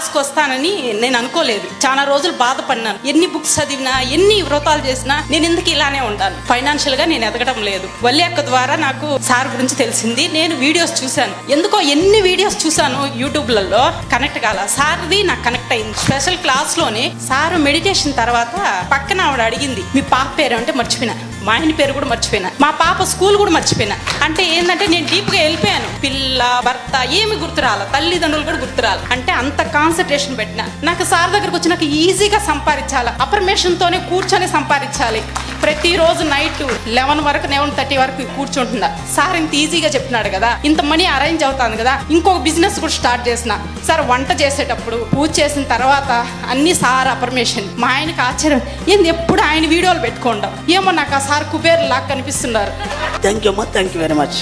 క్లాస్కి వస్తానని నేను అనుకోలేదు. చాలా రోజులు బాధపడినాను. ఎన్ని బుక్స్ చదివినా, ఎన్ని వ్రతాలు చేసినా నేను ఎందుకు ఇలానే ఉంటాను. ఫైనాన్షియల్ గా నేను ఎదగడం లేదు. వల్లి అక్క ద్వారా నాకు సార్ గురించి తెలిసింది. నేను వీడియోస్ చూశాను. ఎందుకో ఎన్ని వీడియోస్ చూశాను యూట్యూబ్లలో, కనెక్ట్ కాల. సార్ది నాకు కనెక్ట్ అయింది. స్పెషల్ క్లాస్ లోనే సార్ మెడిటేషన్ తర్వాత పక్కన ఆవిడ అడిగింది, మీ పాప పేరు అంటే మర్చిపోయినా, మా ఆయన పేరు కూడా మర్చిపోయినా, మా పాప స్కూల్ కూడా మర్చిపోయినా. అంటే ఏంటంటే నేను డీప్ గా వెళ్ళిపోయాను. పిల్ల, భర్త ఏమి గుర్తురాల, తల్లిదండ్రులు కూడా గుర్తురాలి. అంటే అంత కాన్సన్ట్రేషన్ పెట్టినా. నాకు సార్ దగ్గరకు వచ్చి నాకు ఈజీగా సంపాదించాలి, అఫర్మేషన్ తోనే కూర్చొని సంపాదించాలి. ప్రతిరోజు నైట్ 11 వరకు 11:30 వరకు కూర్చుంటున్నా. సార్ ఇంత ఈజీగా చెప్పినాడు కదా, ఇంత మనీ అరేంజ్ అవుతుంది కదా, ఇంకొక బిజినెస్ కూడా స్టార్ట్ చేసిన. సార్ వంట చేసేటప్పుడు, పూజ చేసిన తర్వాత అన్ని సార్ అఫర్మేషన్. మా ఆయనకి ఆశ్చర్యం, ఏంది ఎప్పుడు ఆయన వీడియోలు పెట్టుకోండి. ఏమో నాకు ఆ సార్ కుబేర్ లాగా కనిపిస్తున్నారు. థ్యాంక్ యూ అమ్మా, థ్యాంక్ యూ వెరీ మచ్.